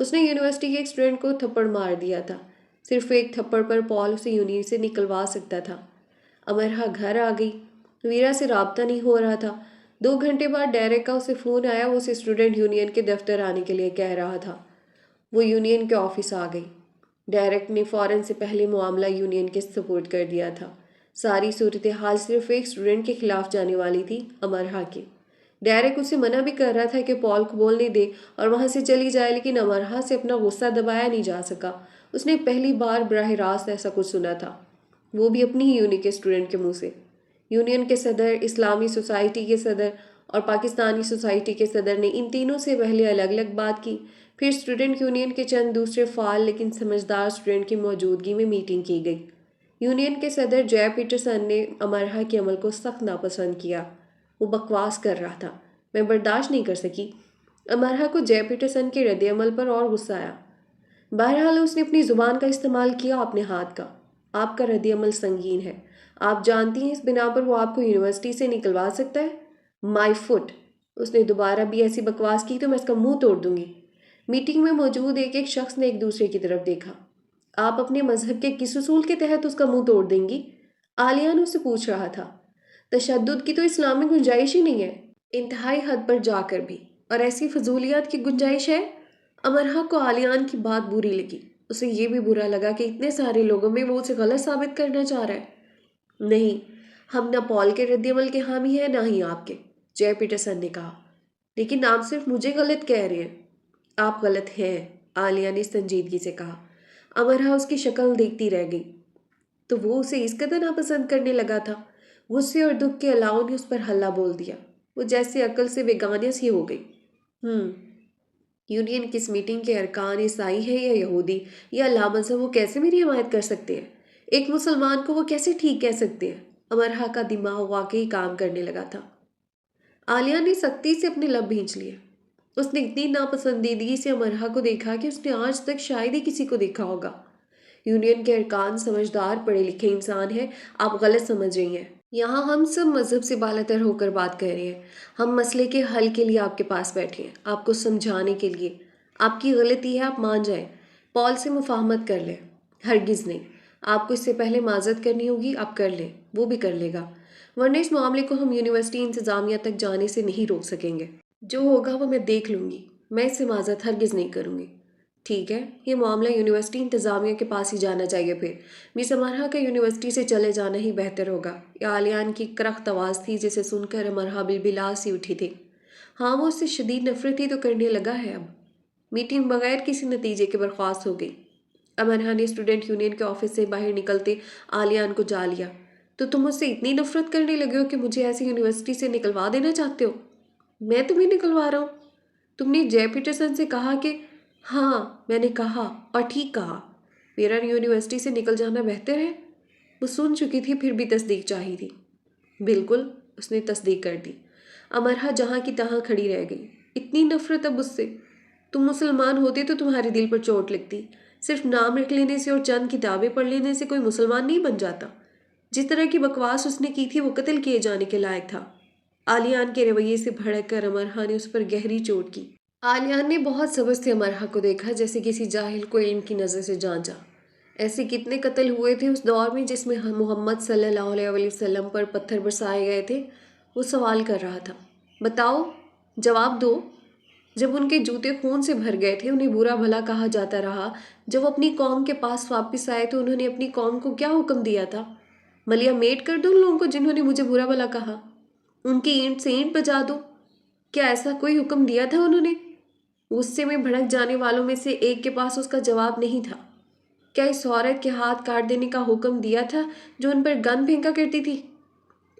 اس نے یونیورسٹی کے ایک اسٹوڈنٹ کو تھپڑ مار دیا تھا۔ صرف ایک تھپڑ پر پال اسے یونین سے نکلوا سکتا تھا۔ امرہا گھر آ گئی۔ ویرا سے رابطہ نہیں ہو رہا تھا۔ 2 گھنٹے بعد ڈیریک کا اسے فون آیا، وہ اسے اسٹوڈنٹ یونین کے دفتر آنے کے لیے کہہ رہا تھا۔ وہ یونین کے آفس آ گئی۔ ڈیریک نے فوراً سے پہلے معاملہ یونین کے سپورٹ کر دیا تھا۔ ساری صورتحال صرف ایک اسٹوڈنٹ کے خلاف جانے والی تھی، امرہا کے۔ ڈیریک اسے منع بھی کر رہا تھا کہ پال کو بولنے دے اور وہاں سے چلی جائے، لیکن امرہا سے اپنا غصہ دبایا نہیں جا سکا۔ اس نے پہلی بار براہ راست ایسا کچھ سنا تھا، وہ بھی اپنی ہی یونین کے اسٹوڈنٹ کے منہ سے۔ یونین کے صدر، اسلامی سوسائٹی کے صدر اور پاکستانی سوسائٹی کے صدر نے ان تینوں سے پہلے الگ الگ بات کی، پھر اسٹوڈنٹ یونین کے چند دوسرے فعال لیکن سمجھدار اسٹوڈنٹ کی موجودگی میں میٹنگ کی گئی۔ یونین کے صدر جے پیٹرسن نے امرہا کے عمل کو سخت ناپسند کیا۔ وہ بکواس کر رہا تھا، میں برداشت نہیں کر سکی۔ امرہا کو جے پیٹرسن کے رد عمل پر اور غصہ آیا۔ بہرحال اس نے اپنی زبان کا استعمال کیا، اپنے ہاتھ کا۔ آپ کا رد عمل سنگین ہے، آپ جانتی ہیں اس بنا پر وہ آپ کو یونیورسٹی سے نکلوا سکتا ہے۔ مائی فٹ! اس نے دوبارہ بھی ایسی بکواس کی تو میں اس کا منہ توڑ دوں گی۔ میٹنگ میں موجود ایک ایک شخص نے ایک دوسرے کی طرف دیکھا۔ آپ اپنے مذہب کے کس اصول کے تحت اس کا منہ توڑ دیں گی؟ عالیہ نے اس سے پوچھ رہا تھا۔ تشدد کی تو اسلام میں گنجائش ہی نہیں ہے، انتہائی حد پر جا کر بھی، اور ایسی فضولیات کی گنجائش ہے؟ امرہا کو عالیان کی بات بری لگی۔ اسے یہ بھی برا لگا کہ اتنے سارے لوگوں میں وہ اسے غلط ثابت کرنا چاہ رہا ہے۔ نہیں، ہم نہ پال کے رد عمل کے حامی ہیں نہ ہی آپ کے، جے پیٹرسن نے کہا۔ لیکن آپ صرف مجھے غلط کہہ رہے ہیں۔ آپ غلط ہیں، عالیہ نے سنجیدگی سے کہا۔ امرہا اس کی شکل دیکھتی رہ گئی۔ تو وہ اسے اس قدر ناپسند کرنے لگا تھا؟ غصے اور دکھ کے علاوہ نے اس پر ہلہ بول دیا۔ وہ جیسے عقل سے بیگانہ سی ہو گئی۔ یونین کس میٹنگ کے ارکان عیسائی ہے یا یہودی یا لامذہب، وہ کیسے میری حمایت کر سکتے ہیں؟ ایک مسلمان کو وہ کیسے ٹھیک کہہ سکتے ہیں؟ امرہا کا دماغ واقعی کام کرنے لگا تھا۔ عالیہ نے سختی سے اپنے لب بھینچ لیے۔ اس نے اتنی ناپسندیدگی سے امرہا کو دیکھا کہ اس نے آج تک شاید ہی کسی کو دیکھا ہوگا۔ یونین کے ارکان سمجھدار پڑھے لکھے انسان ہیں، آپ غلط سمجھ رہی ہیں۔ یہاں ہم سب مذہب سے بالاتر ہو کر بات کر رہے ہیں۔ ہم مسئلے کے حل کے لیے آپ کے پاس بیٹھے ہیں، آپ کو سمجھانے کے لیے۔ آپ کی غلطی ہے، آپ مان جائیں، پال سے مفاہمت کر لیں۔ ہرگز نہیں، آپ کو اس سے پہلے معذرت کرنی ہوگی، آپ کر لیں، وہ بھی کر لے گا، ورنہ اس معاملے کو ہم یونیورسٹی انتظامیہ تک جانے سے نہیں روک سکیں گے۔ جو ہوگا وہ میں دیکھ لوں گی، میں اس سے معذرت ہرگز نہیں کروں گی۔ ٹھیک ہے، یہ معاملہ یونیورسٹی انتظامیہ کے پاس ہی جانا چاہیے۔ پھر مس امرہا کا یونیورسٹی سے چلے جانا ہی بہتر ہوگا۔ یہ عالیان کی کرخت آواز تھی جسے سن کر امرہا بلبلا سی اٹھی تھی۔ ہاں، وہ اس سے شدید نفرت ہی تو کرنے لگا ہے اب۔ میٹنگ بغیر کسی نتیجے کے برخاست ہو گئی۔ امرہا نے اسٹوڈنٹ یونین کے آفس سے باہر نکلتے عالیان کو جا لیا۔ تو تم مجھ سے اتنی نفرت کرنے لگے ہو کہ مجھے ایسی یونیورسٹی سے نکلوا دینا چاہتے ہو؟ میں تمہیں نکلوا رہا ہوں؟ تم نے جے پیٹرسن سے کہا کہ… ہاں، میں نے کہا، اور ٹھیک کہا، میرا یونیورسٹی سے نکل جانا بہتر ہے۔ وہ سن چکی تھی، پھر بھی تصدیق چاہی تھی۔ بالکل، اس نے تصدیق کر دی۔ امرہا جہاں کی تہاں کھڑی رہ گئی۔ اتنی نفرت اب اس سے؟ تم مسلمان ہوتے تو تمہارے دل پر چوٹ لگتی۔ صرف نام رکھ لینے سے اور چند کتابیں پڑھ لینے سے کوئی مسلمان نہیں بن جاتا۔ جس طرح کی بکواس اس نے کی تھی وہ قتل کیے جانے کے لائق تھا۔ عالیان کے رویے سے بھڑک کر امرہا نے اس پر گہری چوٹ کی۔ عالیان نے بہت صبر سے امرہا کو دیکھا، جیسے کسی جاہل کو علم کی نظر سے جانچا۔ ایسے کتنے قتل ہوئے تھے اس دور میں جس میں محمد صلی اللہ علیہ وسلم پر پتھر برسائے گئے تھے؟ وہ سوال کر رہا تھا۔ بتاؤ، جواب دو۔ جب ان کے جوتے خون سے بھر گئے تھے، انہیں برا بھلا کہا جاتا رہا، جب وہ اپنی قوم کے پاس واپس آئے تو انہوں نے اپنی قوم کو کیا حکم دیا تھا؟ ملیا میٹ کر دو ان لوگوں کو جنہوں نے مجھے برا بھلا کہا، ان کی اینٹ سے اینٹ بجا دو؟ کیا ایسا کوئی حکم دیا تھا انہوں نے؟ غصے میں بھڑک جانے والوں میں سے ایک کے پاس اس کا جواب نہیں تھا۔ کیا اس عورت کے ہاتھ کاٹ دینے کا حکم دیا تھا جو ان پر گن پھینکا کرتی تھی؟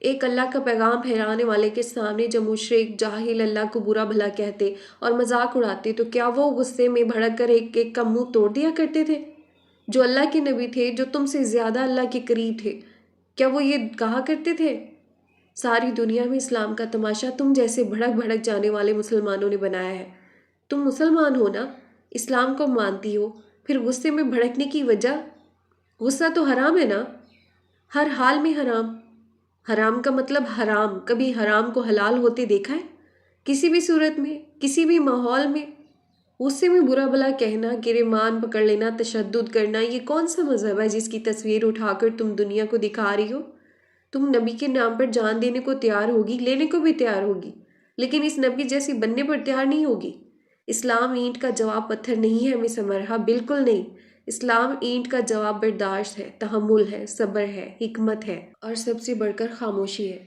ایک اللہ کا پیغام پھیلانے والے کے سامنے جب مشرک جاہل اللہ کو برا بھلا کہتے اور مذاق اڑاتے تو کیا وہ غصے میں بھڑک کر ایک ایک کا منہ توڑ دیا کرتے تھے؟ جو اللہ کے نبی تھے، جو تم سے زیادہ اللہ کے قریب تھے، کیا وہ یہ کہا کرتے تھے؟ ساری دنیا میں اسلام کا تماشا تم جیسے بھڑک بھڑک جانے والے مسلمانوں نے بنایا ہے۔ تم مسلمان ہو نا، اسلام کو مانتی ہو، پھر غصے میں بھڑکنے کی وجہ؟ غصہ تو حرام ہے نا، ہر حال میں حرام۔ حرام کا مطلب حرام، کبھی حرام کو حلال ہوتے دیکھا ہے؟ کسی بھی صورت میں، کسی بھی ماحول میں؟ غصے میں برا بلا کہنا، گریبان پکڑ لینا، تشدد کرنا، یہ کون سا مذہب ہے جس کی تصویر اٹھا کر تم دنیا کو دکھا رہی ہو؟ تم نبی کے نام پر جان دینے کو تیار ہوگی، لینے کو بھی تیار ہوگی، لیکن اس نبی جیسی بننے پر تیار نہیں ہوگی۔ اسلام اینٹ کا جواب پتھر نہیں ہے مس امرہ، بالکل نہیں۔ اسلام اینٹ کا جواب برداشت ہے، تحمل ہے، صبر ہے، حکمت ہے، اور سب سے بڑھ کر خاموشی ہے۔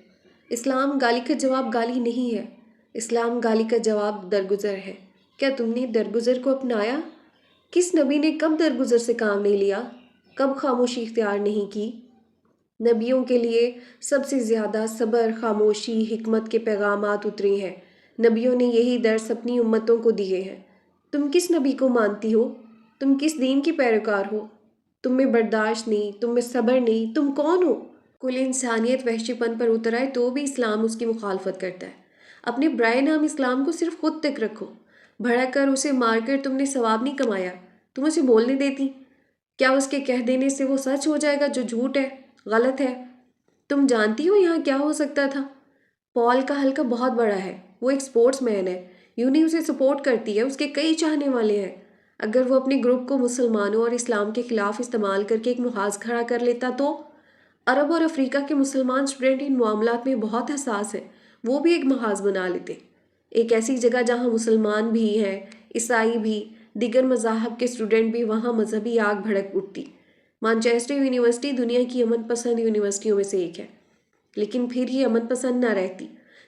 اسلام گالی کا جواب گالی نہیں ہے، اسلام گالی کا جواب درگزر ہے۔ کیا تم نے درگزر کو اپنایا؟ کس نبی نے کب درگزر سے کام نہیں لیا؟ کب خاموشی اختیار نہیں کی؟ نبیوں کے لیے سب سے زیادہ صبر، خاموشی، حکمت کے پیغامات اترے ہیں۔ نبیوں نے یہی درس اپنی امتوں کو دیے ہیں۔ تم کس نبی کو مانتی ہو؟ تم کس دین کی پیروکار ہو؟ تم میں برداشت نہیں، تم میں صبر نہیں، تم کون ہو؟ کل انسانیت وحشی پن پر اتر آئے تو بھی اسلام اس کی مخالفت کرتا ہے۔ اپنے برائے نام اسلام کو صرف خود تک رکھو۔ بھڑک کر اسے مار کر تم نے ثواب نہیں کمایا، تم اسے بولنے دیتی۔ کیا اس کے کہہ دینے سے وہ سچ ہو جائے گا جو جھوٹ ہے، غلط ہے؟ تم جانتی ہو یہاں کیا ہو سکتا تھا؟ پال کا حلقہ بہت بڑا ہے، وہ ایک سپورٹس مین ہے، یونی اسے سپورٹ کرتی ہے، اس کے کئی چاہنے والے ہیں۔ اگر وہ اپنے گروپ کو مسلمانوں اور اسلام کے خلاف استعمال کر کے ایک محاذ کھڑا کر لیتا تو؟ عرب اور افریقہ کے مسلمان اسٹوڈنٹ ان معاملات میں بہت حساس ہیں، وہ بھی ایک محاذ بنا لیتے۔ ایک ایسی جگہ جہاں مسلمان بھی ہیں، عیسائی بھی، دیگر مذاہب کے اسٹوڈنٹ بھی، وہاں مذہبی آگ بھڑک اٹھتی۔ مانچسٹر یونیورسٹی دنیا کی امن پسند یونیورسٹیوں میں سے ایک ہے، لیکن پھر یہ امن پسند نہ رہتی۔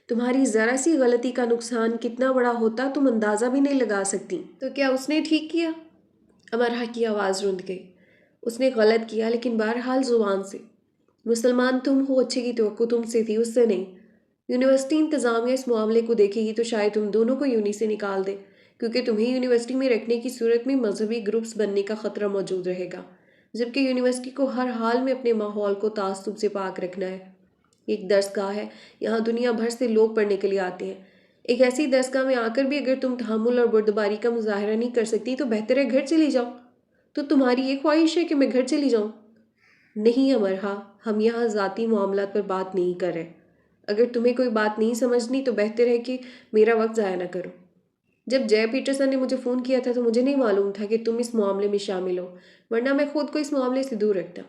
تمہاری ذرا سی غلطی کا نقصان کتنا بڑا ہوتا تم اندازہ بھی نہیں لگا سکتی۔ تو کیا اس نے ٹھیک کیا؟ امرہ کی آواز رند گئی۔ اس نے غلط کیا، لیکن بہرحال زبان سے۔ مسلمان تم ہو، اچھے کی توقع تم سے تھی، اس سے نہیں۔ یونیورسٹی انتظامیہ اس معاملے کو دیکھے گی تو شاید تم دونوں کو یونی سے نکال دے، کیونکہ تمہیں یونیورسٹی میں رکھنے کی صورت میں مذہبی گروپس بننے کا خطرہ موجود رہے گا، جبکہ یونیورسٹی کو ہر حال میں اپنے ماحول کو تعصب سے پاک رکھنا ہے۔ ایک درس گاہ ہے، یہاں دنیا بھر سے لوگ پڑھنے کے لیے آتے ہیں۔ ایک ایسی درس گاہ میں آ کر بھی اگر تم تحمل اور بردباری کا مظاہرہ نہیں کر سکتی تو بہتر ہے گھر چلی جاؤ۔ تو تمہاری یہ خواہش ہے کہ میں گھر چلی جاؤں؟ نہیں امرہ، ہم یہاں ذاتی معاملات پر بات نہیں کر رہے۔ اگر تمہیں کوئی بات نہیں سمجھنی تو بہتر ہے کہ میرا وقت ضائع نہ کرو۔ جب جے پیٹرسن نے مجھے فون کیا تھا تو مجھے نہیں معلوم تھا کہ تم اس معاملے میں شامل ہو، ورنہ میں خود کو اس معاملے سے دور رکھتا۔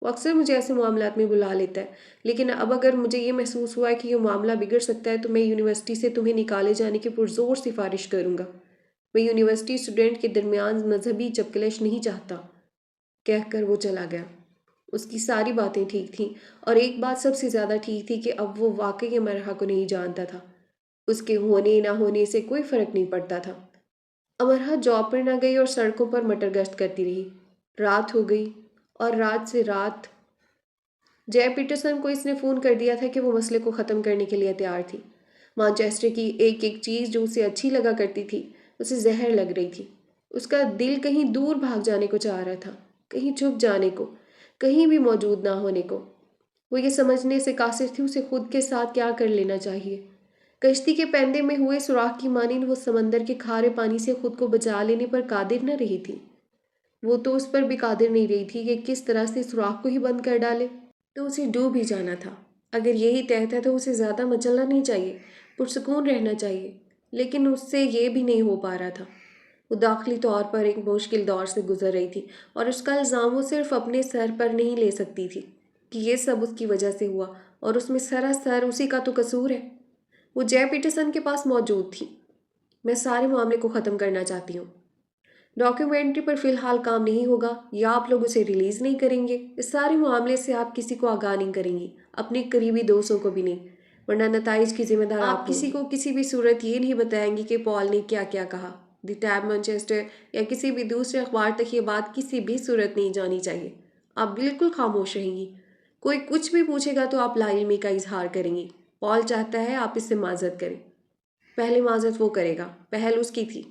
وہ اکثر مجھے ایسے معاملات میں بلا لیتا ہے، لیکن اب اگر مجھے یہ محسوس ہوا ہے کہ یہ معاملہ بگڑ سکتا ہے تو میں یونیورسٹی سے تمہیں نکالے جانے کی پرزور سفارش کروں گا۔ میں یونیورسٹی اسٹوڈنٹ کے درمیان مذہبی چپکلش نہیں چاہتا۔ کہہ کر وہ چلا گیا۔ اس کی ساری باتیں ٹھیک تھیں، اور ایک بات سب سے زیادہ ٹھیک تھی کہ اب وہ واقعی امرہ کو نہیں جانتا تھا۔ اس کے ہونے نہ ہونے سے کوئی فرق نہیں پڑتا تھا۔ امرہ جاب پر نہ گئی اور سڑکوں پر مٹر گشت کرتی رہی۔ رات ہو گئی، اور رات سے رات جے پیٹرسن کو اس نے فون کر دیا تھا کہ وہ مسئلے کو ختم کرنے کے لیے تیار تھی۔ مانچسٹر کی ایک ایک چیز جو اسے اچھی لگا کرتی تھی اسے زہر لگ رہی تھی۔ اس کا دل کہیں دور بھاگ جانے کو چاہ رہا تھا، کہیں چھپ جانے کو، کہیں بھی موجود نہ ہونے کو۔ وہ یہ سمجھنے سے قاصر تھی اسے خود کے ساتھ کیا کر لینا چاہیے۔ کشتی کے پیندے میں ہوئے سوراخ کی مانند وہ سمندر کے کھارے پانی سے خود کو بچا لینے پر قادر نہ رہی تھی۔ وہ تو اس پر بھی قادر نہیں رہی تھی کہ کس طرح سے سوراخ کو ہی بند کر ڈالے۔ تو اسے ڈوب ہی جانا تھا۔ اگر یہی طے تھا تو اسے زیادہ مچلنا نہیں چاہیے، پرسکون رہنا چاہیے، لیکن اس سے یہ بھی نہیں ہو پا رہا تھا۔ وہ داخلی طور پر ایک مشکل دور سے گزر رہی تھی، اور اس کا الزام وہ صرف اپنے سر پر نہیں لے سکتی تھی کہ یہ سب اس کی وجہ سے ہوا، اور اس میں سراسر اسی کا تو قصور ہے۔ وہ جے پیٹرسن کے پاس موجود تھی۔ میں سارے معاملے کو ختم کرنا چاہتی ہوں۔ ڈاکیومنٹری پر فی الحال کام نہیں ہوگا، یا آپ لوگ اسے ریلیز نہیں کریں گے۔ اس سارے معاملے سے آپ کسی کو آگاہ نہیں کریں گی، اپنے قریبی دوستوں کو بھی نہیں، ورنہ نتائج کی ذمہ دار آپ کسی کو کسی بھی صورت یہ نہیں بتائیں گی کہ پال نے کیا کیا کہا۔ دی ٹائم مانچسٹر یا کسی بھی دوسرے اخبار تک یہ بات کسی بھی صورت نہیں جانی چاہیے۔ آپ بالکل خاموش رہیں گی۔ کوئی کچھ بھی پوچھے گا تو آپ لا علمی کا اظہار کریں گی۔ پال چاہتا ہے آپ اس سے معذرت کریں۔ پہلے معذرت وہ کرے گا، پہل اس کی تھی۔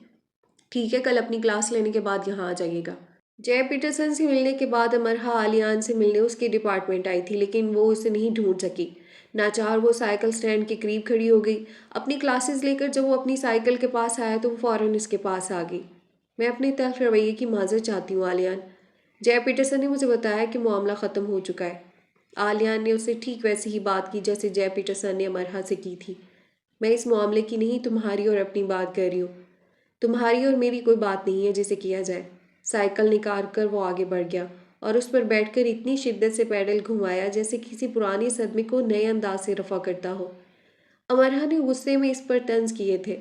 ٹھیک ہے، کل اپنی کلاس لینے کے بعد یہاں آ جائیے گا۔ جے پیٹرسن سے ملنے کے بعد امرہ آلیان سے ملنے اس کے ڈپارٹمنٹ آئی تھی، لیکن وہ اسے نہیں ڈھونڈ سکی۔ ناچار وہ سائیکل سٹینڈ کے قریب کھڑی ہو گئی۔ اپنی کلاسز لے کر جب وہ اپنی سائیکل کے پاس آیا تو وہ فوراً اس کے پاس آ گئی۔ میں اپنے تلخ رویے کی معذرت چاہتی ہوں آلیان۔ جے پیٹرسن نے مجھے بتایا کہ معاملہ ختم ہو چکا ہے۔ آلیان نے اسے ٹھیک ویسے ہی بات کی جیسے جے پیٹرسن نے امرہ سے کی تھی۔ میں اس معاملے کی نہیں، تمہاری اور اپنی بات کر رہی ہوں۔ تمہاری اور میری کوئی بات نہیں ہے جسے کیا جائے۔ سائیکل نکال کر وہ آگے بڑھ گیا اور اس پر بیٹھ کر اتنی شدت سے پیڈل گھمایا جیسے کسی پرانے صدمے کو نئے انداز سے رفع کرتا ہو۔ امرہ نے غصے میں اس پر طنز کیے تھے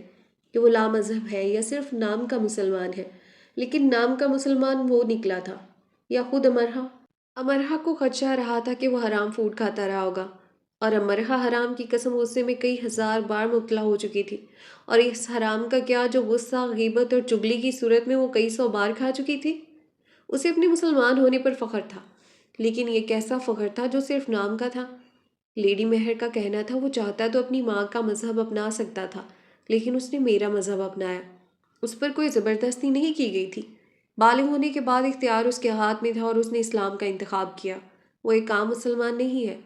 کہ وہ لامذہب ہے یا صرف نام کا مسلمان ہے، لیکن نام کا مسلمان وہ نکلا تھا یا خود امرہ۔ امرہ کو خدشہ رہا تھا کہ وہ حرام فوڈ کھاتا رہا ہوگا، اور امرہ حرام کی قسم غصے میں کئی ہزار بار مبتلا ہو چکی تھی، اور اس حرام کا کیا جو غصہ غیبت اور چگلی کی صورت میں وہ کئی سو بار کھا چکی تھی۔ اسے اپنے مسلمان ہونے پر فخر تھا، لیکن یہ کیسا فخر تھا جو صرف نام کا تھا۔ لیڈی مہر کا کہنا تھا وہ چاہتا تو اپنی ماں کا مذہب اپنا سکتا تھا، لیکن اس نے میرا مذہب اپنایا۔ اس پر کوئی زبردستی نہیں کی گئی تھی۔ بالغ ہونے کے بعد اختیار اس کے ہاتھ میں تھا اور اس نے اسلام کا انتخاب کیا۔ وہ ایک عام مسلمان نہیں ہے،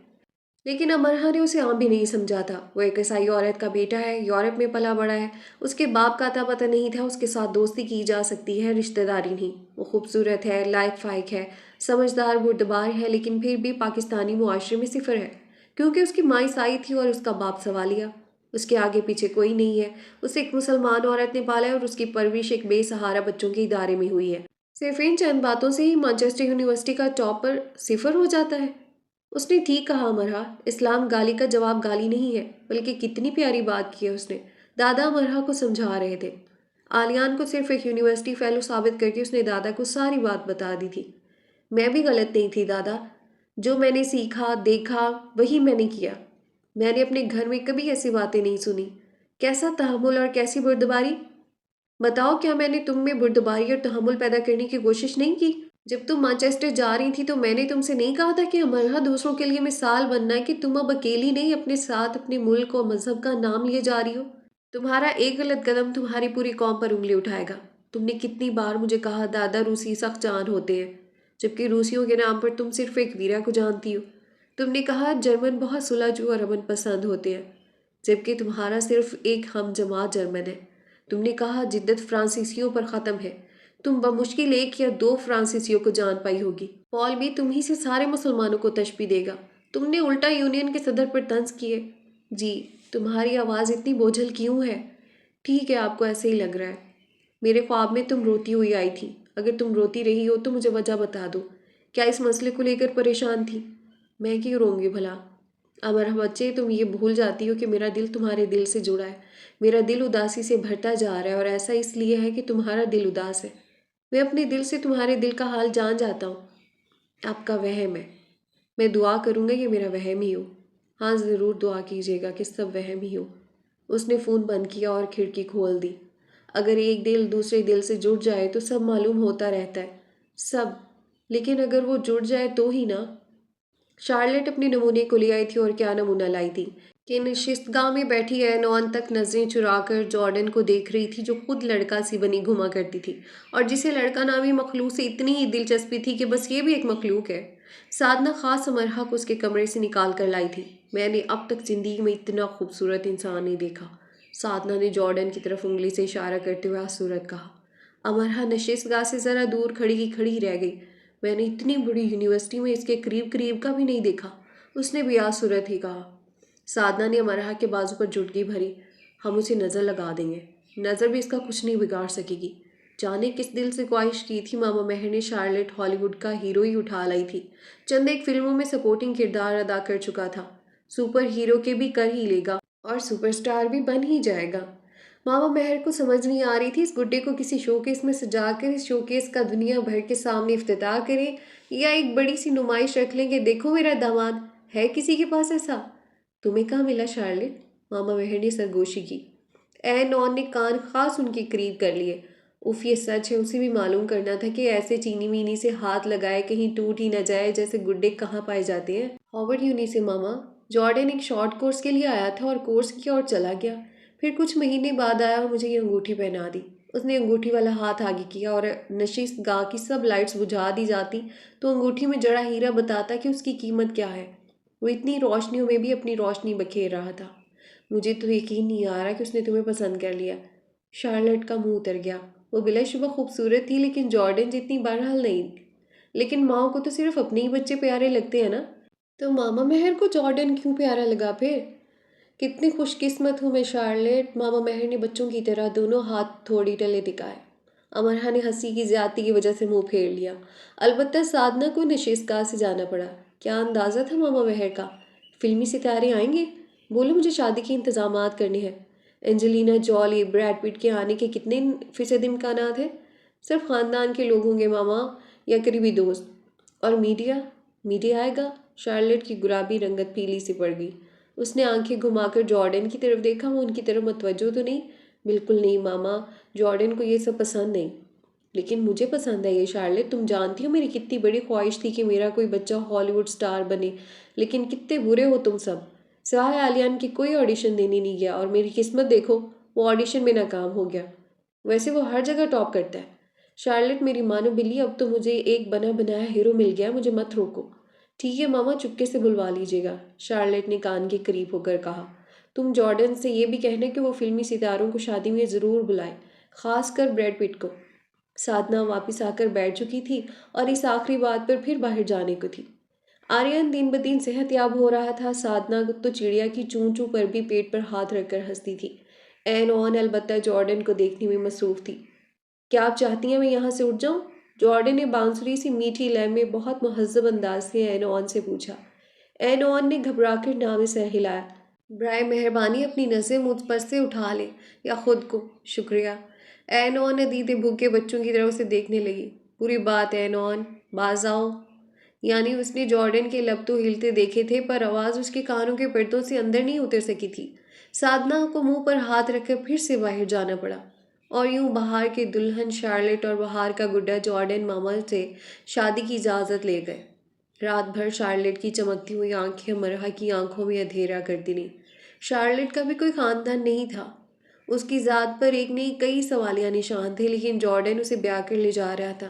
لیکن امرہ نے اسے عام بھی نہیں سمجھا تھا۔ وہ ایک عیسائی عورت کا بیٹا ہے، یورپ میں پلا بڑا ہے، اس کے باپ کا اتا پتہ نہیں تھا، اس کے ساتھ دوستی کی جا سکتی ہے، رشتہ داری نہیں۔ وہ خوبصورت ہے، لائق فائق ہے، سمجھدار بردبار ہے، لیکن پھر بھی پاکستانی معاشرے میں صفر ہے، کیونکہ اس کی ماں عیسائی تھی اور اس کا باپ سوالیہ۔ اس کے آگے پیچھے کوئی نہیں ہے، اسے ایک مسلمان عورت نے پالا ہے اور اس کی پرورش ایک بے سہارا بچوں کے ادارے میں ہوئی ہے۔ صرف ان چند باتوں سے ہی مانچسٹر یونیورسٹی کا ٹاپر صفر ہو جاتا ہے۔ اس نے ٹھیک کہا امرہ، اسلام گالی کا جواب گالی نہیں ہے، بلکہ کتنی پیاری بات کی ہے اس نے۔ دادا امرہ کو سمجھا رہے تھے۔ آلیان کو صرف ایک یونیورسٹی فیلو ثابت کر کے اس نے دادا کو ساری بات بتا دی تھی۔ میں بھی غلط نہیں تھی دادا، جو میں نے سیکھا دیکھا وہی میں نے کیا۔ میں نے اپنے گھر میں کبھی ایسی باتیں نہیں سنی۔ کیسا تحمل اور کیسی بردباری؟ بتاؤ، کیا میں نے تم میں بردباری اور تحمل پیدا کرنے کی کوشش نہیں کی؟ جب تم مانچسٹر جا رہی تھی تو میں نے تم سے نہیں کہا تھا کہ امرہ دوسروں کے لیے مثال بننا ہے کہ تم اب اکیلی نہیں اپنے ساتھ اپنے ملک اور مذہب کا نام لیے جا رہی ہو؟ تمہارا ایک غلط قدم تمہاری پوری قوم پر انگلی اٹھائے گا۔ تم نے کتنی بار مجھے کہا دادا روسی سخت جان ہوتے ہیں، جبکہ روسیوں کے نام پر تم صرف ایک ویرا کو جانتی ہو۔ تم نے کہا جرمن بہت سلجھو اور امن پسند ہوتے ہیں، جبکہ تمہارا صرف ایک ہم جماعت جرمن ہے۔ تم نے کہا جدت فرانسیسیوں پر ختم ہے، تم بمشکل ایک یا دو فرانسیسیوں کو جان پائی ہوگی۔ پال بھی تم ہی سے سارے مسلمانوں کو تشبیہ دے گا۔ تم نے الٹا یونین کے صدر پر طنز کیے۔ جی، تمہاری آواز اتنی بوجھل کیوں ہے؟ ٹھیک ہے، آپ کو ایسے ہی لگ رہا ہے۔ میرے خواب میں تم روتی ہوئی آئی تھی۔ اگر تم روتی رہی ہو تو مجھے وجہ بتا دو۔ کیا اس مسئلے کو لے کر پریشان تھی؟ میں کیوں روں گی بھلا؟ امرہ بچے، تم یہ بھول جاتی ہو کہ میرا دل تمہارے دل سے جڑا ہے۔ میرا دل اداسی سے بھرتا جا رہا ہے، اور ایسا اس لیے ہے کہ تمہارا دل اداس ہے۔ میں اپنے دل سے تمہارے دل کا حال جان جاتا ہوں۔ آپ کا وہم ہے۔ میں دعا کروں گا کہ میرا وہم ہی ہو۔ ہاں، ضرور دعا کیجیے گا کہ سب وہم ہی ہو۔ اس نے فون بند کیا اور کھڑکی کھول دی۔ اگر ایک دل دوسرے دل سے جڑ جائے تو سب معلوم ہوتا رہتا ہے، سب، لیکن اگر وہ جڑ جائے تو ہی نا۔ شارلٹ اپنے نمونے کو لے آئی تھی، اور کیا نمونہ لائی تھی کہ نشستگاہ میں بیٹھی نوان تک نظریں چرا کر جارڈن کو دیکھ رہی تھی، جو خود لڑکا سی بنی گھما کرتی تھی، اور جسے لڑکا نامی مخلوق سے اتنی ہی دلچسپی تھی کہ بس یہ بھی ایک مخلوق ہے۔ سادنہ خاص امرہ کو اس کے کمرے سے نکال کر لائی تھی۔ میں نے اب تک زندگی میں اتنا خوبصورت انسان نہیں دیکھا۔ سادنہ نے جارڈن کی طرف انگلی سے اشارہ کرتے ہوئے صورت کہا۔ امرہ نشستگاہ سے ذرا دور کھڑی کی کھڑی رہ گئی۔ میں نے اتنی بڑی یونیورسٹی میں اس کے قریب قریب کا بھی نہیں دیکھا، اس نے بھی صورت ہی کہا۔ سادنہ نے امرہ کے بازو پر جھٹکی بھری۔ ہم اسے نظر لگا دیں گے، نظر بھی اس کا کچھ نہیں بگاڑ سکے گی۔ جانے کس دل سے خواہش کی تھی ماما مہر نے شارلٹ ہالی ووڈ کا ہیرو ہی اٹھا لائی تھی۔ چند ایک فلموں میں سپورٹنگ کردار ادا کر چکا تھا، سپر ہیرو کے بھی کر ہی لے گا اور سپر سٹار بھی بن ہی جائے گا۔ ماما مہر کو سمجھ نہیں آ رہی تھی اس گڈے کو کسی شو کیس میں سجا کر اس شو کیس کا دنیا بھر کے سامنے افتتاح کریں، یا ایک بڑی سی نمائش رکھ لیں کہ دیکھو میرا داماد ہے کسی کے پاس ایسا۔ تمہیں کہاں ملا شارلٹ؟ ماما مہر نے سرگوشی کی۔ نون نے کان خاص ان کے قریب کر لیے۔ اف، یہ سچ ہے، اسے بھی معلوم کرنا تھا کہ ایسے چینی مینی سے ہاتھ لگائے کہیں ٹوٹ ہی نہ جائے جیسے گڈے کہاں پائے جاتے ہیں۔ ہارورڈ یونی سے ماما۔ جارڈن ایک شارٹ کورس کے لیے آیا تھا اور کورس کیا اور چلا گیا، پھر کچھ مہینے بعد آیا اور مجھے یہ انگوٹھی پہنا دی۔ اس نے انگوٹھی والا ہاتھ آگے کیا، اور نشست گاہ کی سب لائٹس بجھا دی جاتی تو انگوٹھی میں جڑا ہیرا بتاتا کہ اس کی قیمت کیا ہے۔ وہ اتنی روشنیوں میں بھی اپنی روشنی بکھیر رہا تھا۔ مجھے تو یقین نہیں آ رہا کہ اس نے تمہیں پسند کر لیا۔ شارلٹ کا منہ اتر گیا۔ وہ بلا شبہ خوبصورت تھی، لیکن جارڈن جتنی بہرحال نہیں۔ لیکن ماں کو تو صرف اپنے ہی بچے پیارے لگتے ہیں نا، تو ماما مہر کو جارڈن کیوں پیارا لگا پھر؟ کتنی خوش قسمت ہوں میں شارلیٹ، ماما مہر نے بچوں کی طرح دونوں ہاتھ تھوڑی ٹلے دکھائے۔ امرہ نے ہنسی کی زیادتی کی وجہ سے منہ پھیر لیا۔ البتہ سادنا کو نشستگاہ سے جانا پڑا۔ کیا اندازہ تھا ماما مہر کا؟ فلمی ستارے آئیں گے؟ بولو مجھے شادی کے انتظامات کرنے ہیں۔ اینجلینا جولی، بریڈ پٹ کے آنے کے کتنے فیصد امکانات ہیں؟ صرف خاندان کے لوگ ہوں گے ماما، یا قریبی دوست۔ اور میڈیا؟ میڈیا آئے گا؟ شارلٹ کی گلابی رنگت پیلی سی پڑ گئی۔ اس نے آنکھیں گھما کر جارڈن کی طرف دیکھا۔ وہ ان کی طرف متوجہ تو نہیں؟ بالکل نہیں ماما، جارڈن کو یہ سب پسند نہیں۔ لیکن مجھے پسند ہے یہ شارلٹ، تم جانتی ہو میری کتنی بڑی خواہش تھی کہ میرا کوئی بچہ ہالی ووڈ سٹار بنے، لیکن کتنے برے ہو تم سب۔ سوائے عالیان کی کوئی آڈیشن دینے نہیں گیا، اور میری قسمت دیکھو، وہ آڈیشن میں ناکام ہو گیا۔ ویسے وہ ہر جگہ ٹاپ کرتا ہے۔ شارلٹ میری مانو بلی، اب تو مجھے ایک بنا بنایا ہیرو مل گیا، مجھے مت روکو۔ ٹھیک ہے ماما، چپکے سے بلوا لیجیے گا، شارلٹ نے کان کے قریب ہو کر کہا۔ تم جارڈن سے یہ بھی کہنا کہ وہ فلمی ستاروں کو شادی میں ضرور بلائے، خاص کر بریڈ پٹ کو۔ سادنا واپس آ کر بیٹھ چکی تھی اور اس آخری بات پر پھر باہر جانے کو تھی۔ آریان دن بدن صحت یاب ہو رہا تھا۔ سادنا تو چڑیا کی چون چوں پر بھی پیٹ پر ہاتھ رکھ کر ہنستی تھی۔ این اون البتہ جارڈن کو دیکھنے میں مصروف تھی۔ کیا آپ چاہتی ہیں میں یہاں سے اٹھ جاؤں؟ جارڈن نے بانسری سی میٹھی لے میں بہت مہذب انداز سے این اون سے پوچھا۔ این اون نے گھبرا کر نام سر ہلایا۔ برائے مہربانی اپنی نظریں مجھ پر سے اٹھا لیں، یا خود کو۔ شکریہ۔ این اون ندیدے بھوکے بچوں کی طرف سے دیکھنے لگی۔ بری بات این اون، باز آؤ۔ یعنی اس نے جارڈن کے لب تو ہلتے دیکھے تھے، پر آواز اس کے کانوں کے پردوں سے اندر نہیں اتر سکی تھی۔ سادنا کو منہ پر ہاتھ رکھ کر پھر سے باہر جانا پڑا، اور یوں بہار کے دلہن شارلٹ اور بہار کا گڈا جارڈن ماما سے شادی کی اجازت لے گئے۔ رات بھر شارلٹ کی چمکتی ہوئی آنکھیں مرحا کی آنکھوں میں اندھیرا کرتی رہیں۔ شارلٹ کا بھی کوئی خاندان نہیں تھا۔ اس کی ذات پر ایک نہیں کئی سوالیہ نشان تھے، لیکن جارڈن اسے بیاہ کر لے جا رہا تھا۔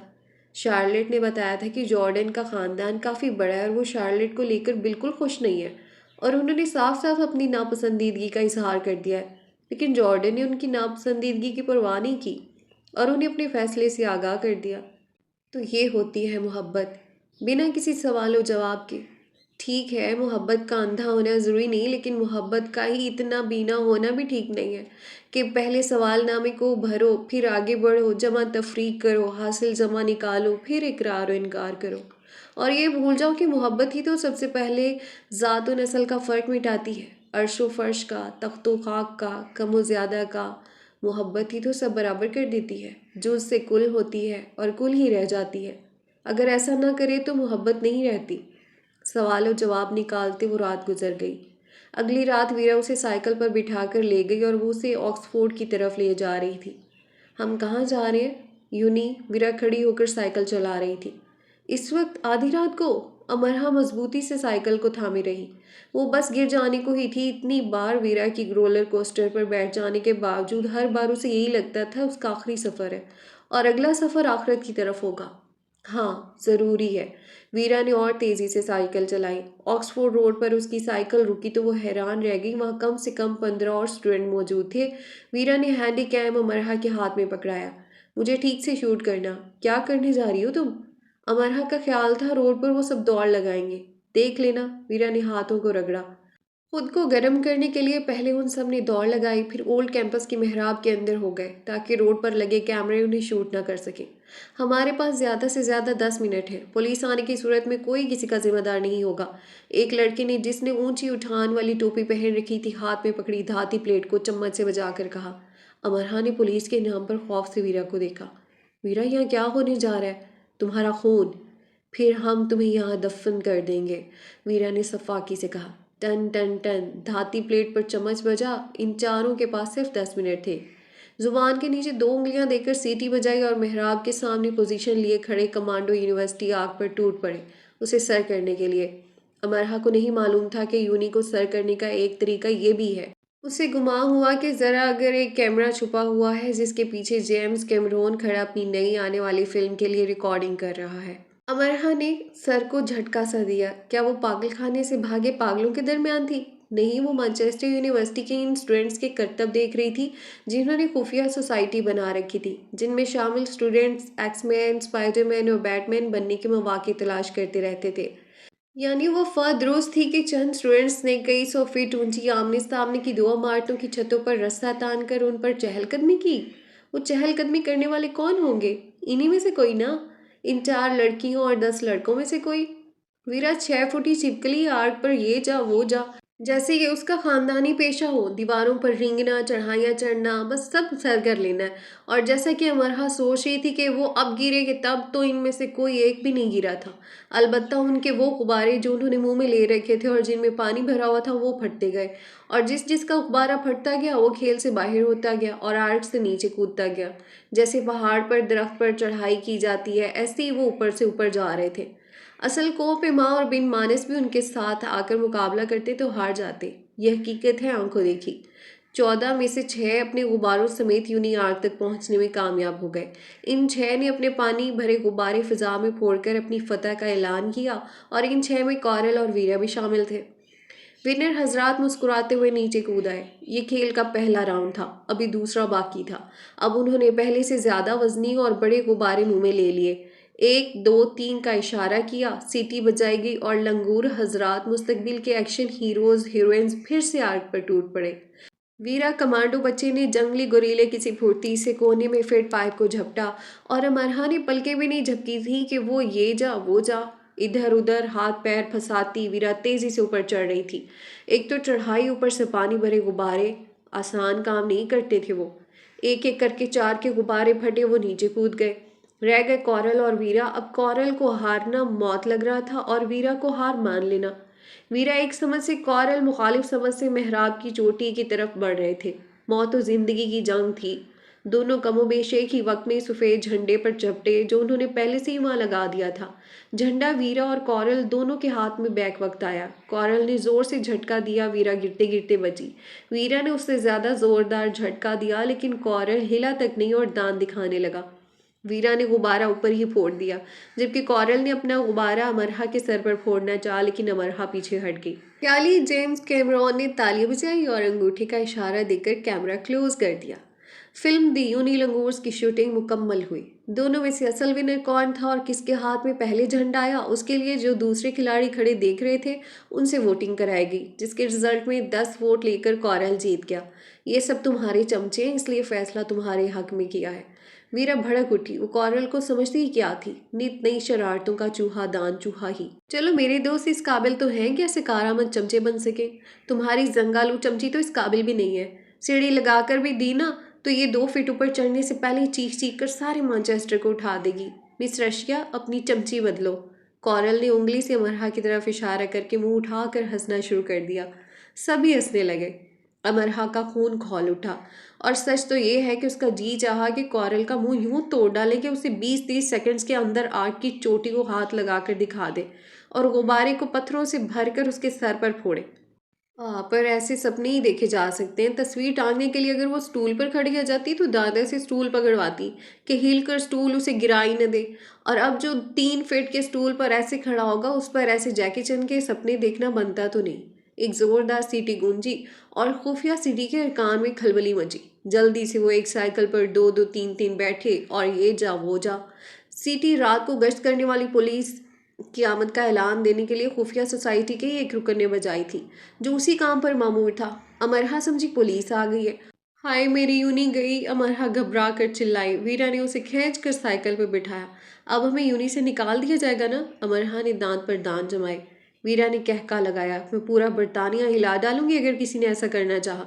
شارلٹ نے بتایا تھا کہ جارڈن کا خاندان کافی بڑا ہے اور وہ شارلٹ کو لے کر بالکل خوش نہیں ہے، اور انہوں نے صاف صاف اپنی ناپسندیدگی کا اظہار کر دیا ہے۔ لیکن جارڈن نے ان کی ناپسندیدگی کی پرواہ نہیں کی اور انہیں اپنے فیصلے سے آگاہ کر دیا۔ تو یہ ہوتی ہے محبت، بنا کسی سوال و جواب کے۔ ٹھیک ہے، محبت کا اندھا ہونا ضروری نہیں، لیکن محبت کا ہی اتنا بینا ہونا بھی ٹھیک نہیں ہے کہ پہلے سوال نامے کو بھرو، پھر آگے بڑھو، جمع تفریق کرو، حاصل جمع نکالو، پھر اقرار و انکار کرو، اور یہ بھول جاؤ کہ محبت ہی تو سب سے پہلے ذات و نسل کا فرق مٹاتی ہے، عرش و فرش کا، تخت و خاک کا، کم و زیادہ کا۔ محبت ہی تو سب برابر کر دیتی ہے، جز سے کل ہوتی ہے اور کل ہی رہ جاتی ہے۔ اگر ایسا نہ کرے تو محبت نہیں رہتی۔ سوال و جواب نکالتے وہ رات گزر گئی۔ اگلی رات ویرا اسے سائیکل پر بٹھا کر لے گئی اور وہ اسے آکسفورڈ کی طرف لے جا رہی تھی۔ ہم کہاں جا رہے ہیں؟ یونی، ویرا کھڑی ہو کر سائیکل چلا رہی تھی۔ اس وقت آدھی رات کو؟ امرہ مضبوطی سے سائیکل کو تھامے رہی۔ وہ بس گر جانے کو ہی تھی۔ اتنی بار ویرا کی رولر کوسٹر پر بیٹھ جانے کے باوجود ہر بار اسے یہی لگتا تھا اس کا آخری سفر ہے، اور اگلا سفر آخرت کی طرف ہوگا۔ ہاں، ضروری ہے۔ ویرا نے اور تیزی سے سائیکل چلائی۔ آکسفورڈ روڈ پر اس کی سائیکل رکی تو وہ حیران رہ گئی۔ وہاں کم سے کم 15 اور اسٹوڈنٹ موجود تھے۔ ویرا نے ہینڈی کیم امرہ کے ہاتھ میں پکڑایا۔ مجھے ٹھیک سے شوٹ کرنا۔ کیا کرنے جا رہی ہو تم؟ امرہ کا خیال تھا روڈ پر وہ سب دوڑ لگائیں گے۔ دیکھ لینا، ویرا نے ہاتھوں کو رگڑا۔ خود کو گرم کرنے کے لیے پہلے ان سب نے دوڑ لگائی، پھر اولڈ کیمپس کی محراب کے اندر ہو گئے تاکہ روڈ پر لگے کیمرے انہیں شوٹ نہ کر سکیں۔ ہمارے پاس زیادہ سے زیادہ 10 منٹ ہے۔ پولیس آنے کی صورت میں کوئی کسی کا ذمہ دار نہیں ہوگا۔ ایک لڑکے نے، جس نے اونچی اٹھان والی ٹوپی پہن رکھی تھی، ہاتھ میں پکڑی دھاتی پلیٹ کو چمچ سے بجا کر کہا۔ امرہ نے پولیس کے نام پر خوف سے ویرا کو دیکھا۔ ویرا، یہاں کیا ہونے جا رہا ہے؟ تمہارا خون، پھر ہم تمہیں یہاں دفن کر دیں گے، ویرا نے صفاقی سے کہا۔ ٹن ٹن ٹن دھاتی پلیٹ پر چمچ بجا۔ ان چاروں کے پاس صرف 10 منٹ تھے۔ زبان کے نیچے 2 انگلیاں دے کر سیٹی بجائی اور محراب کے سامنے پوزیشن لیے کھڑے کمانڈو یونیورسٹی آگ پر ٹوٹ پڑے اسے سر کرنے کے لیے۔ امرہ کو نہیں معلوم تھا کہ یونی کو سر کرنے کا ایک طریقہ یہ بھی ہے۔ اسے گمان ہوا کہ ذرا اگر ایک کیمرہ چھپا ہوا ہے جس کے پیچھے جیمز کیمرون کھڑا اپنی نئی آنے والی فلم کے لیے ریکارڈنگ کر رہا ہے۔ امرہ نے سر کو جھٹکا سا دیا۔ کیا وہ پاگل خانے سے بھاگے پاگلوں کے درمیان تھی؟ نہیں، وہ مانچسٹر یونیورسٹی کے ان اسٹوڈنٹس کے کرتب دیکھ رہی تھی جنہوں نے خفیہ سوسائٹی بنا رکھی تھی، جن میں شامل اسٹوڈنٹس ایکس مین، اسپائڈر مین اور بیٹ مین بننے کے مواقع تلاش کرتے رہتے تھے۔ یعنی وہ افواہ درست تھی کہ چند اسٹوڈنٹس نے کئی سو فٹ اونچی آمنے سامنے کی دو عمارتوں کی چھتوں پر رسہ تان کر ان پر چہل قدمی کی؟ وہ چہل قدمی کرنے والے کون ہوں گے؟ انہی میں سے کوئی نا؟ ان 4 لڑکیوں اور 10 لڑکوں میں سے کوئی؟ ویرا 6 فٹی چھپکلی آرٹ پر یہ جا وہ جا، جیسے یہ اس کا خاندانی پیشہ ہو، دیواروں پر رینگنا، چڑھائیاں چڑھنا، بس سب سر کر لینا ہے۔ اور جیسا کہ امرہ سوچ رہی تھی کہ وہ اب گرے گے، تب تو ان میں سے کوئی ایک بھی نہیں گرا تھا۔ البتہ ان کے وہ غبارے جو انہوں نے منہ میں لے رکھے تھے اور جن میں پانی بھرا ہوا تھا، وہ پھٹتے گئے، اور جس جس کا غبارہ پھٹتا گیا وہ کھیل سے باہر ہوتا گیا اور آرٹ سے نیچے کودتا گیا۔ جیسے پہاڑ پر درخت پر چڑھائی کی جاتی ہے، ایسے ہی وہ اوپر سے اوپر جا رہے تھے۔ اصل کو پہ ماں اور بن مانس بھی ان کے ساتھ آ کر مقابلہ کرتے تو ہار جاتے، یہ حقیقت ہے آنکھوں دیکھی۔ 14 میں سے 6 اپنے غباروں سمیت یونی آرک تک پہنچنے میں کامیاب ہو گئے۔ ان 6 نے اپنے پانی بھرے غبارے فضا میں پھوڑ کر اپنی فتح کا اعلان کیا، اور ان 6 میں کورل اور ویرا بھی شامل تھے۔ ونر حضرات مسکراتے ہوئے نیچے کود آئے۔ یہ کھیل کا پہلا راؤنڈ تھا، ابھی دوسرا باقی تھا۔ اب انہوں نے پہلے سے زیادہ وزنی اور بڑے غبارے منہ میں لے لیے۔ 1 2 3 کا اشارہ کیا، سیٹی بجائی گئی اور لنگور حضرات مستقبل کے ایکشن ہیروز ہیروئنز پھر سے آرک پر ٹوٹ پڑے۔ ویرا کمانڈو بچے نے جنگلی گوریلے کسی پھرتی سے کونے میں فٹ پائپ کو جھپٹا، اور امرہ نے پلکیں بھی نہیں جھپکی تھی کہ وہ یہ جا وہ جا ادھر ادھر ہاتھ پیر پھنساتی ویرا تیزی سے اوپر چڑھ رہی تھی۔ ایک تو چڑھائی، اوپر سے پانی بھرے غبارے، آسان کام نہیں کرتے تھے وہ۔ ایک ایک کر کے 4 کے غبارے پھٹے، وہ نیچے کود گئے۔ رہ گئے کورل اور ویرا۔ اب کورل کو ہارنا موت لگ رہا تھا اور ویرا کو ہار مان لینا۔ ویرا ایک سمت سے، کورل مخالف سمت سے محراب کی چوٹی کی طرف بڑھ رہے تھے۔ موت و زندگی کی جنگ تھی۔ دونوں کم و بیش ایک ہی وقت میں سفید جھنڈے پر جھپٹے جو انہوں نے پہلے سے ہی وہاں لگا دیا تھا۔ جھنڈا ویرا اور کورل دونوں کے ہاتھ میں بیک وقت آیا۔ کورل نے زور سے جھٹکا دیا، ویرا گرتے گرتے بچی۔ ویرا نے اس سے زیادہ زوردار جھٹکا دیا، لیکن کورل ہلا تک نہیں اور دانت دکھانے لگا۔ ویرا نے غبارہ اوپر ہی پھوڑ دیا، جبکہ کورل نے اپنا غبارہ امرہ کے سر پر پھوڑنا چاہا، لیکن امرہ پیچھے ہٹ گئی۔ خیالی جیمز کیمرون نے تالی بجائی اور انگوٹھے کا اشارہ دے کر کیمرہ کلوز کر دیا۔ فلم دی یونی لنگورز کی شوٹنگ مکمل ہوئی۔ دونوں میں سے اصل ونر کون تھا اور کس کے ہاتھ میں پہلے جھنڈا آیا، اس کے لیے جو دوسرے کھلاڑی کھڑے دیکھ رہے تھے ان سے ووٹنگ کرائی گئی، جس کے رزلٹ میں 10 ووٹ لے کر کورل جیت گیا۔ یہ سب تمہارے چمچے ہیں، اس لیے فیصلہ تمہارے حق میں کیا ہے۔ ویرا بھڑک اٹھی، وہ کورل کو سمجھتی ہی کیا تھی، نت نئی شرارتوں کا چوہا دان چوہا ہی۔ چلو میرے دوست اس قابل تو ہیں کہ ایسے کارآمد چمچے بن سکے، تمہاری زنگالو چمچی تو اس قابل بھی نہیں ہے۔ سیڑھی لگا کر بھی دی نا تو یہ 2 فٹ اوپر چڑھنے سے پہلے چیخ چیخ کر سارے مانچسٹر کو اٹھا دے گی۔ مس رشیا، اپنی چمچی بدلو۔ کورل نے انگلی سے امرہ کی طرف اشارہ کر کے منہ اٹھا کر ہنسنا شروع کر دیا۔ سبھی ہنسنے لگے۔ امرہ کا خون کھول اٹھا، اور سچ تو یہ ہے کہ اس کا جی چاہا کہ کورل کا منہ یوں توڑ ڈالے کہ اسے 20-30 سیکنڈز کے اندر آگ کی چوٹی کو ہاتھ لگا کر دکھا دے اور غبارے کو پتھروں سے بھر کر اس کے سر پر پھوڑے۔ پر ایسے سپنے ہی دیکھے جا سکتے ہیں۔ تصویر ٹانگنے کے لیے اگر وہ سٹول پر کھڑی ہو جاتی تو دادا سے سٹول پکڑواتی کہ ہل کر سٹول اسے گرائی نہ دے، اور اب جو 3 فٹ کے سٹول پر ایسے کھڑا ہوگا اس پر ایسے جیکی چن کے سپنے دیکھنا بنتا تو نہیں۔ ایک زوردار سیٹی گونجی اور خفیہ سٹی کے ارکان میں کھلبلی مچی۔ جلدی سے وہ ایک سائیکل پر 2-2 3-3 بیٹھے اور یہ جا وہ جا۔ سٹی رات کو گشت کرنے والی پولیس کی آمد کا اعلان دینے کے لیے خفیہ سوسائٹی کے ایک رکن نے بجائی تھی، جو اسی کام پر مامور تھا۔ امرہ سمجھی پولیس آ گئی ہے۔ ہائے میری یونی گئی، امرہ گھبرا کر چلائی۔ ویرا نے اسے کھینچ کر سائیکل پہ بٹھایا۔ اب ہمیں یونی سے نکال دیا جائے گا نا؟ امرہ نے دانت پر دانت جمائے۔ ویرا نے کہکا لگایا، میں پورا برطانیہ ہلا ڈالوں گی اگر کسی نے ایسا کرنا چاہا۔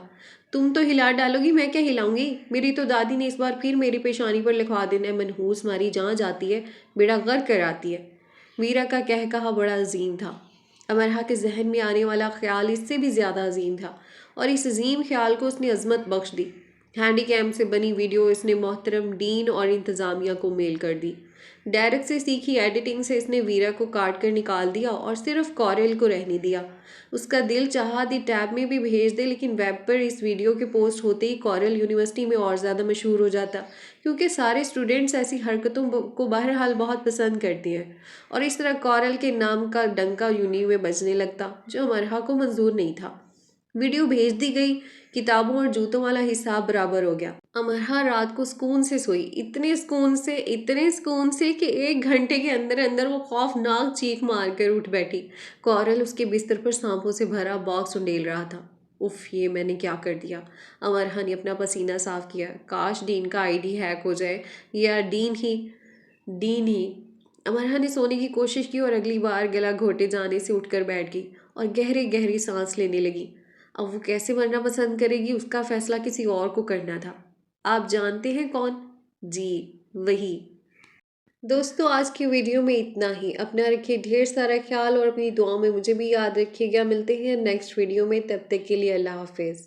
تم تو ہلا ڈالو گی، میں کیا ہلاؤں گی؟ میری تو دادی نے اس بار پھر میری پیشانی پر لکھوا دینا ہے، منحوس ماری جہاں جاتی ہے بیڑا غرق کراتی ہے۔ ویرا کا کہکہا بڑا عظیم تھا۔ امرہ کے ذہن میں آنے والا خیال اس سے بھی زیادہ عظیم تھا، اور اس عظیم خیال کو اس نے عظمت بخش دی۔ ہینڈی کیم سے بنی ویڈیو اس نے محترم ڈین اور انتظامیہ کو میل کر دی۔ ڈائریکٹ سے سیکھی ایڈیٹنگ سے اس نے ویرا کو کاٹ کر نکال دیا اور صرف کورل کو رہنے دیا۔ اس کا دل چاہا دی ٹیب میں بھی بھیج دے، لیکن ویب پر اس ویڈیو کے پوسٹ ہوتے ہی کورل یونیورسٹی میں اور زیادہ مشہور ہو جاتا، کیونکہ سارے اسٹوڈنٹس ایسی حرکتوں کو بہرحال بہت پسند کرتے ہیں، اور اس طرح کورل کے نام کا ڈنکا یونی میں بجنے لگتا، جو امرہ کو منظور نہیں تھا۔ ویڈیو بھیج دی گئی، کتابوں اور جوتوں والا حساب برابر ہو گیا۔ امرہ رات کو سکون سے سوئی، اتنے سکون سے کہ 1 گھنٹے کے اندر اندر وہ خوفناک چیخ مار کر اٹھ بیٹھی۔ کورل اس کے بستر پر سانپوں سے بھرا باکس انڈیل رہا تھا۔ اف، یہ میں نے کیا کر دیا؟ امرہ نے اپنا پسینہ صاف کیا۔ کاش ڈین کا آئی ڈی ہیک ہو جائے، یا ڈین ہی۔ امرہ نے سونے کی کوشش کی اور اگلی بار گلا گھوٹے جانے سے اٹھ کر بیٹھ گئی اور گہری گہری سانس لینے لگی۔ اب وہ کیسے مرنا پسند کرے گی، اس کا فیصلہ کسی اور کو کرنا تھا۔ آپ جانتے ہیں کون؟ جی، وہی۔ دوستو، آج کی ویڈیو میں اتنا ہی۔ اپنا رکھیے ڈھیر سارا خیال اور اپنی دعاؤں میں مجھے بھی یاد رکھیے گا۔ ملتے ہیں نیکسٹ ویڈیو میں، تب تک کے لیے اللہ حافظ۔